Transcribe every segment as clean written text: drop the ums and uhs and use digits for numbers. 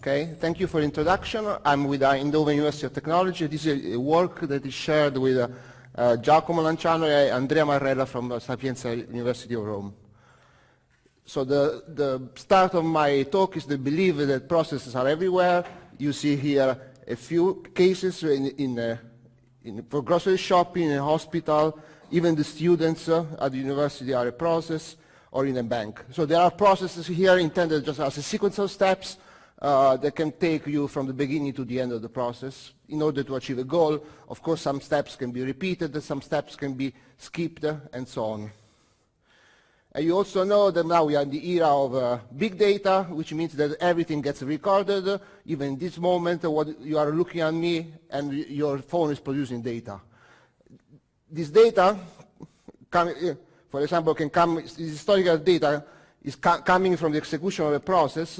Okay, thank you for the introduction. I'm with Eindhoven University of Technology. This is a work that is shared with Giacomo, Lanciano, and Andrea Marrella from Sapienza University of Rome. So the start of my talk is the belief that processes are everywhere. You see here a few cases for grocery shopping, in a hospital, even the students at the university are a process, or in a bank. So there are processes here intended just as a sequence of steps that can take you from the beginning to the end of the process in order to achieve a goal. Of course, some steps can be repeated, some steps can be skipped, and so on. And you also know that now we are in the era of big data, which means that everything gets recorded. Even in this moment, what you are looking at me, and your phone is producing data. This data, for example, can come, this historical data is coming from the execution of a process,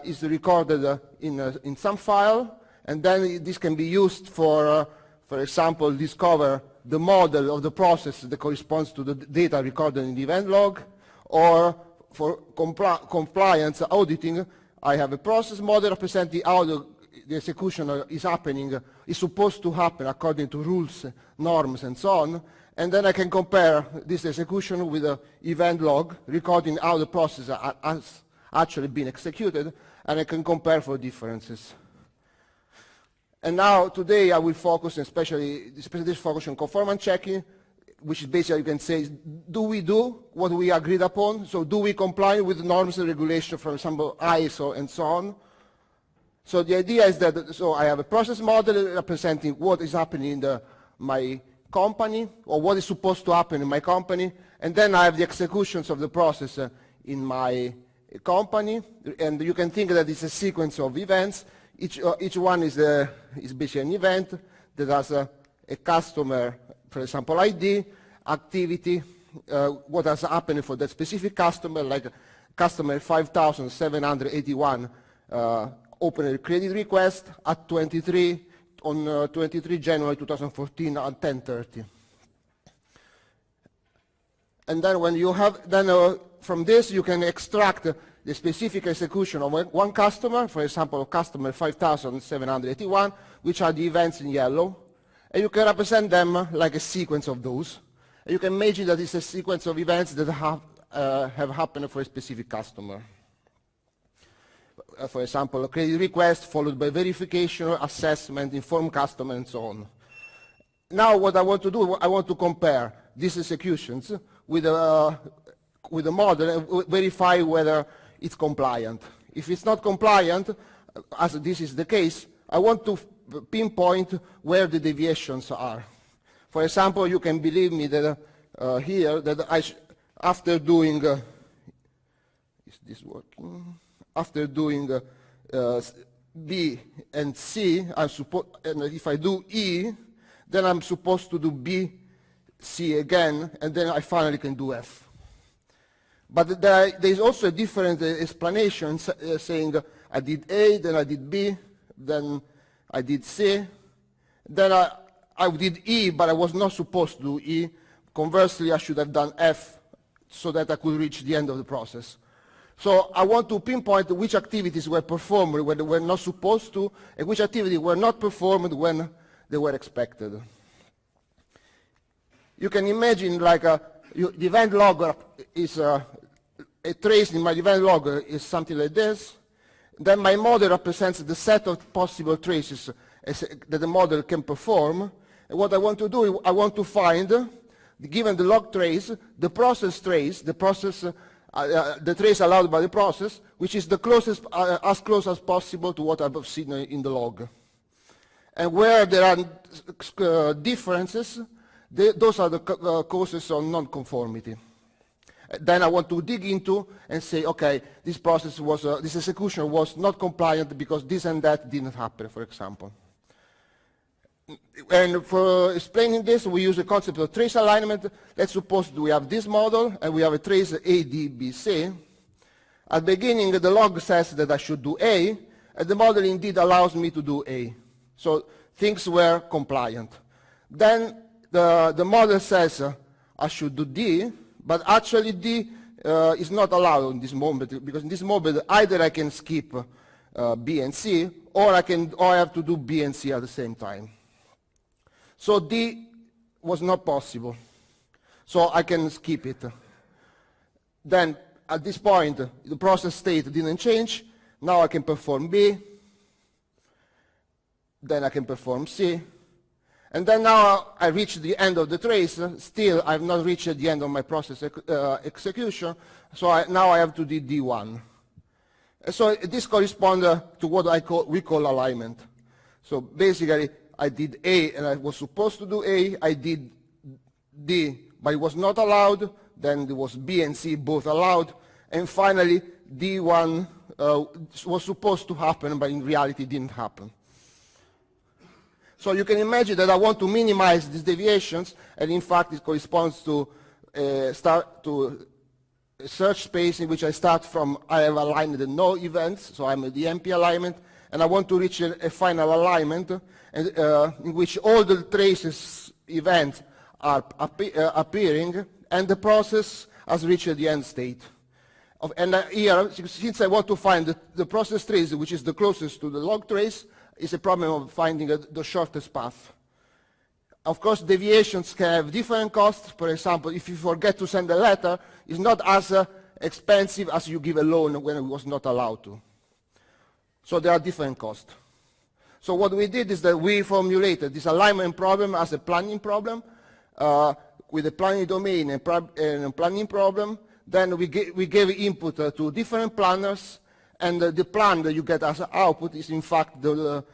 is recorded in some file, and then this can be used for example, discover the model of the process that corresponds to the data recorded in the event log, or for compliance auditing, I have a process model representing how the execution is happening, is supposed to happen according to rules, norms, and so on, and then I can compare this execution with the event log, recording how the process has actually been executed, and I can compare for differences. And now, today, I will focus, especially this presentation focus on conformance checking, which is basically, you can say, do we do what we agreed upon? So do we comply with norms and regulations, for example, ISO and so on? So the idea is that, so I have a process model representing what is happening in my company, or what is supposed to happen in my company, and then I have the executions of the process in my company, and you can think that it's a sequence of events. Each one is basically an event that has a customer, for example, ID, activity, what has happened for that specific customer, like customer 5781 opened a credit request at 23 on 23 January 2014 at 10:30. And then when you have, from this you can extract the specific execution of one customer, for example, customer 5781, which are the events in yellow, and you can represent them like a sequence of those. And you can imagine that it's a sequence of events that have happened for a specific customer. For example, a credit request followed by verification, assessment, inform customer, and so on. Now what I want to do, I want to compare these executions with a model and verify whether it's compliant. If it's not compliant, as this is the case, I want to pinpoint where the deviations are. For example, you can believe me that here, that after doing, is this working? After doing B and C, and if I do E, then I'm supposed to do B, C again, and then I finally can do F. But there is also a different explanation saying I did A, then I did B, then I did C, then I did E, but I was not supposed to do E. Conversely, I should have done F so that I could reach the end of the process. So I want to pinpoint which activities were performed when they were not supposed to, and which activities were not performed when they were expected. You can imagine like the event log is a trace in my event log is something like this. Then my model represents the set of possible traces that the model can perform. And what I want to do, I want to find, given the log trace, the process trace, the trace allowed by the process, which is the closest, as close as possible to what I've seen in the log. And where there are differences, those are the causes of non-conformity. Then I want to dig into and say, okay, this process was, this execution was not compliant because this and that didn't happen, for example. And for explaining this, we use the concept of trace alignment. Let's suppose we have this model, and we have a trace A, D, B, C. At the beginning, the log says that I should do A, and the model indeed allows me to do A. So things were compliant. Then the model says I should do D, but actually D is not allowed in this moment, because in this moment either I can skip B and C, or I have to do B and C at the same time. So D was not possible, so I can skip it. Then at this point, the process state didn't change. Now I can perform B, then I can perform C, and then now I reach the end of the trace. Still, I've not reached the end of my process execution, so now I have to do D1. So this corresponds to what we call alignment. So basically, I did A, and I was supposed to do A. I did D, but it was not allowed. Then there was B and C, both allowed. And finally, D1 was supposed to happen, but in reality, it didn't happen. So you can imagine that I want to minimize these deviations, and in fact, it corresponds to a search space in which I start from, I have aligned the no events, so I'm at the MP alignment, and I want to reach a final alignment in which all the traces events are appearing, and the process has reached the end state. And here, since I want to find the process trace, which is the closest to the log trace, it's a problem of finding the shortest path. Of course, deviations can have different costs. For example, if you forget to send a letter, it's not as expensive as you give a loan when it was not allowed to. So there are different costs. So what we did is that we formulated this alignment problem as a planning problem with a planning domain and a planning problem. Then we gave input to different planners, and the plan that you get as an output is in fact the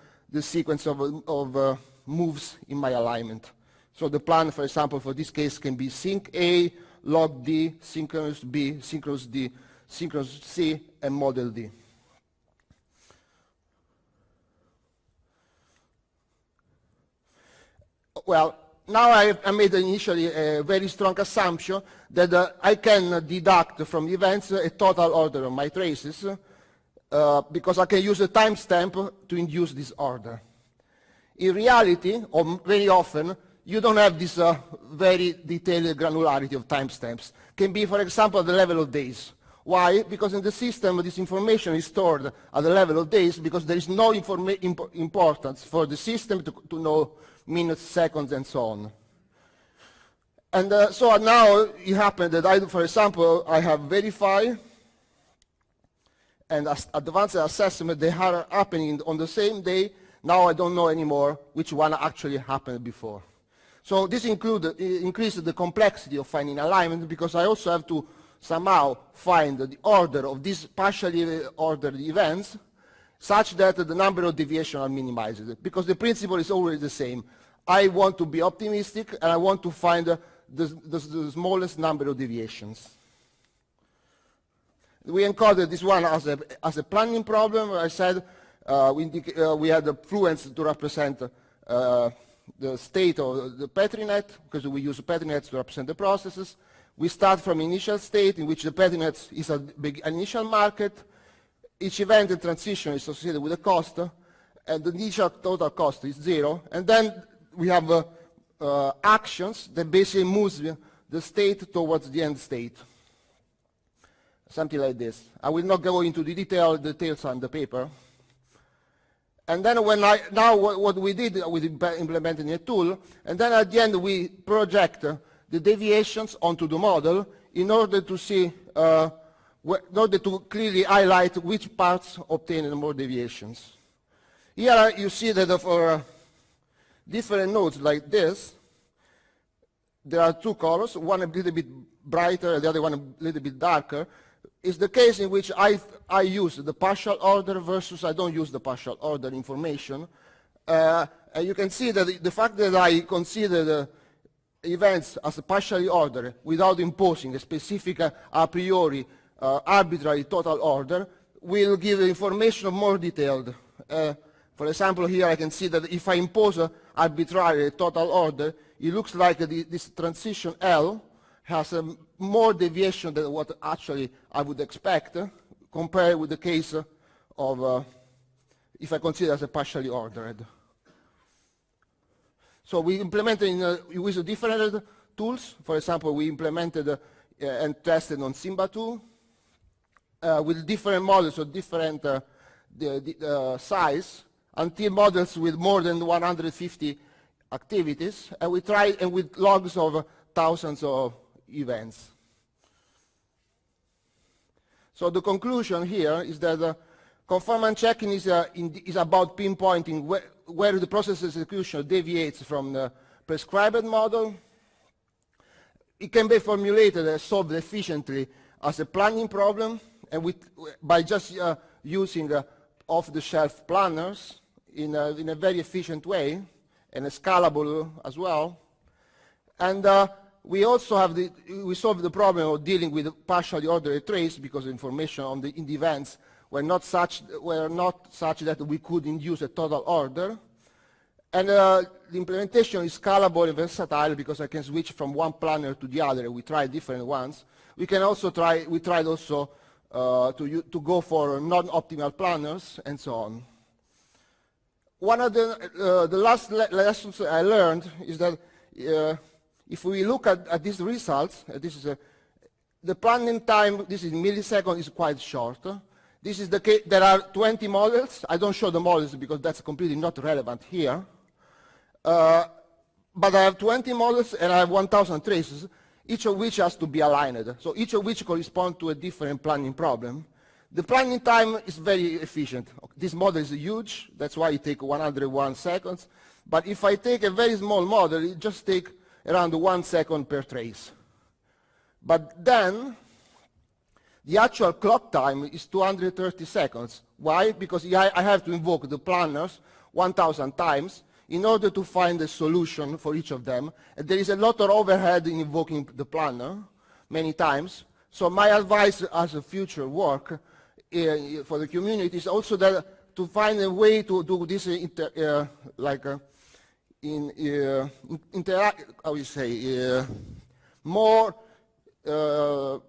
sequence of moves in my alignment. So the plan, for example, for this case can be sync A, log D, synchronous B, synchronous D, synchronous C, and model D. Well, now I made initially a very strong assumption that I can deduct from events a total order of my traces because I can use a timestamp to induce this order. In reality, or very often, you don't have this very detailed granularity of timestamps. Can be, for example, at the level of days. Why? Because in the system, this information is stored at the level of days because there is no importance for the system to know minutes, seconds, and so on. And so now it happened that for example, I have verify and advanced assessment. They are happening on the same day. Now I don't know anymore which one actually happened before. So this increases the complexity of finding alignment because I also have to somehow find the order of these partially ordered events such that the number of deviations are minimized. Because the principle is always the same. I want to be optimistic and I want to find the smallest number of deviations. We encoded this one as a planning problem. I said we had the fluence to represent the state of the Petri net, because we use Petri nets to represent the processes. We start from initial state in which the Petri net is an initial market. Each event and transition is associated with a cost, and the initial total cost is 0. And then we have actions that basically moves the state towards the end state. Something like this. I will not go into the details on the paper. And then what we did, we implemented a tool, and then at the end we project the deviations onto the model in order to see, in order to clearly highlight which parts obtain more deviations. Here you see that for different nodes like this, there are two colors, one a little bit brighter and the other one a little bit darker. It's the case in which I use the partial order versus I don't use the partial order information. And you can see that the fact that I consider the events as a partially ordered without imposing a specific a priori arbitrary total order will give the information more detailed. For example, here I can see that if I impose an arbitrary total order, it looks like this transition L has more deviation than what actually I would expect compared with the case of if I consider as a partially ordered. So we implemented with different tools. For example, we implemented and tested on Simba 2 with different models of different size until models with more than 150 activities, and we try and with logs of thousands of events. So the conclusion here is that conformance checking is about pinpointing where the process execution deviates from the prescribed model. It can be formulated and solved efficiently as a planning problem, and by just using off-the-shelf planners in a very efficient way, and scalable as well. And we also have we solved the problem of dealing with partially ordered trace because information on in the events were not such that we could induce a total order. And the implementation is scalable and versatile because I can switch from one planner to the other. We tried different ones. We tried also to go for non-optimal planners and so on. One of the last lessons I learned is that if we look at these results, this is the planning time, this is milliseconds, is quite short. This is the case. There are 20 models. I don't show the models because that's completely not relevant here. But I have 20 models and I have 1,000 traces, each of which has to be aligned. So each of which corresponds to a different planning problem. The planning time is very efficient. This model is huge, that's why it takes 101 seconds. But if I take a very small model, it just takes around 1 second per trace. But then, the actual clock time is 230 seconds. Why? Because I have to invoke the planners 1,000 times in order to find a solution for each of them. And there is a lot of overhead in invoking the planner many times. So my advice as a future work for the community is also that to find a way to do this more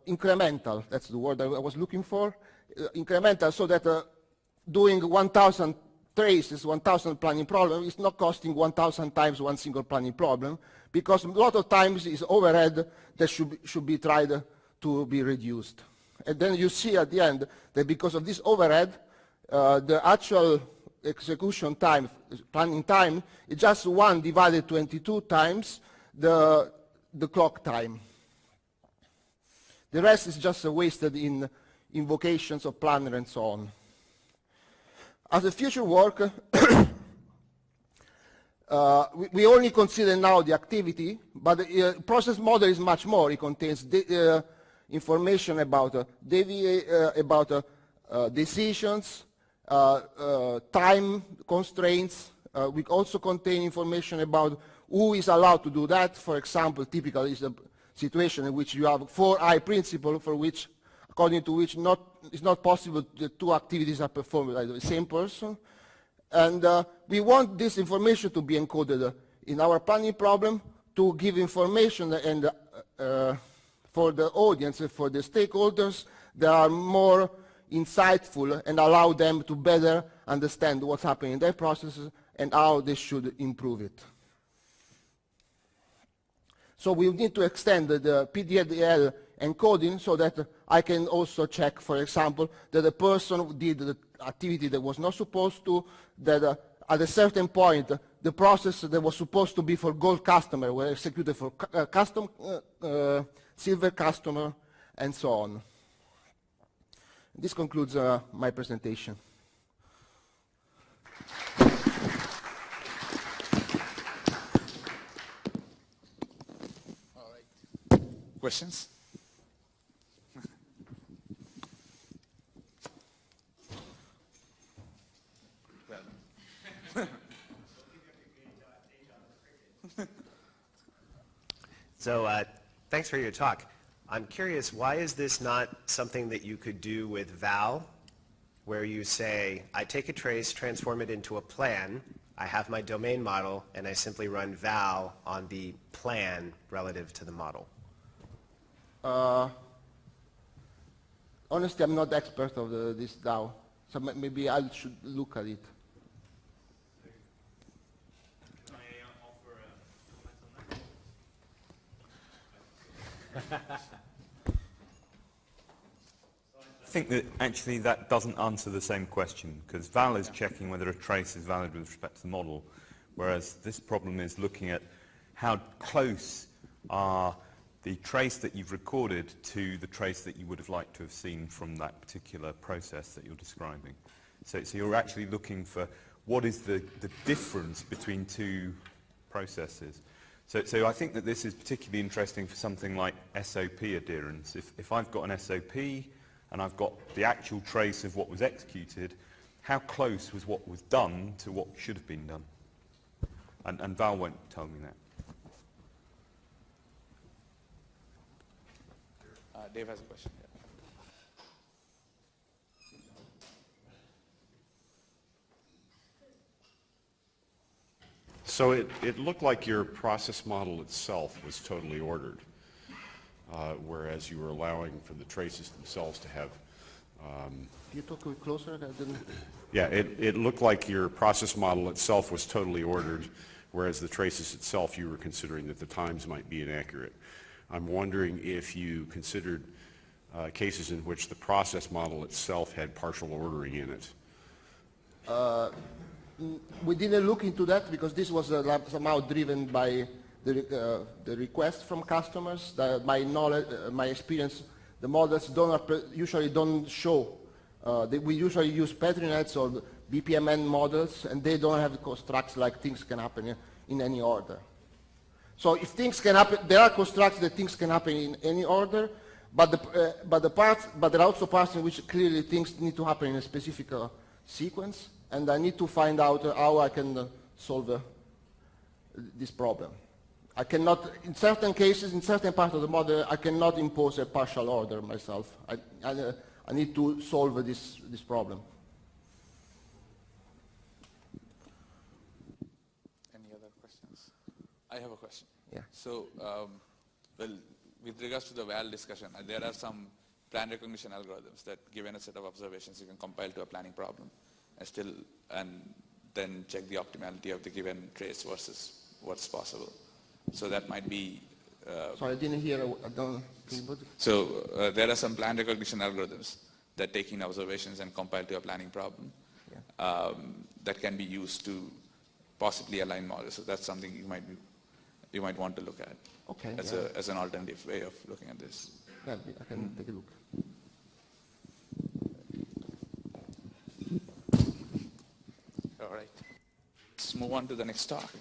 incremental. That's the word I was looking for. Incremental, so that doing 1,000 traces, 1,000 planning problem is not costing 1,000 times one single planning problem, because a lot of times is overhead that should be tried to be reduced. And then you see at the end that because of this overhead, the actual execution time, planning time, is just 1 divided 22 times the clock time. The rest is just wasted in invocations of planner and so on. As a future work, we only consider now the activity, but the process model is much more. It contains information about decisions, time constraints. We also contain information about who is allowed to do that. For example, typically is a situation in which you have 4I principle, for which, according to which it's not possible that 2 activities are performed by the same person. And we want this information to be encoded in our planning problem to give information and for the audience, for the stakeholders, that are more insightful and allow them to better understand what's happening in their processes and how they should improve it. So we need to extend the PDDL encoding so that I can also check, for example, that the person did the activity that was not supposed to, that at a certain point, the process that was supposed to be for gold customer were executed for silver customer, and so on. This concludes my presentation. All right. Questions? So thanks for your talk. I'm curious, why is this not something that you could do with val, where you say, I take a trace, transform it into a plan, I have my domain model, and I simply run val on the plan relative to the model? Honestly, I'm not expert of this DAO, so maybe I should look at it. Can I offer a comment on that? think that actually that doesn't answer the same question, because val is checking whether a trace is valid with respect to the model, whereas this problem is looking at how close are the trace that you've recorded to the trace that you would have liked to have seen from that particular process that you're describing. So you're actually looking for what is the difference between two processes. So I think that this is particularly interesting for something like SOP adherence. If I've got an SOP and I've got the actual trace of what was executed, how close was what was done to what should have been done? And val won't tell me that. Dave has a question. Yeah. So it looked like your process model itself was totally ordered, whereas you were allowing for the traces themselves to have... You talk a bit closer? I didn't... Yeah, it looked like your process model itself was totally ordered, whereas the traces itself you were considering that the times might be inaccurate. I'm wondering if you considered cases in which the process model itself had partial ordering in it. We didn't look into that because this was somehow driven by the request from customers. My knowledge, my experience, the models usually don't show. We usually use Petrinets or BPMN models, and they don't have constructs like things can happen in any order. So if things can happen, there are constructs that things can happen in any order, but there are also parts in which clearly things need to happen in a specific sequence, and I need to find out how I can solve this problem. I cannot, in certain cases, in certain parts of the model, I cannot impose a partial order myself. I need to solve this problem. Any other questions? I have a question. Yeah. So, well, with regards to the val discussion, there are some plan recognition algorithms that, given a set of observations, you can compile to a planning problem, and then check the optimality of the given trace versus what's possible. So that might be. Sorry, I didn't hear. So there are some plan recognition algorithms that take in observations and compile to a planning problem. Yeah. That can be used to possibly align models. So that's something you might want to look at. Okay. As an alternative way of looking at this. Yeah, I can take a look. All right. Let's move on to the next talk.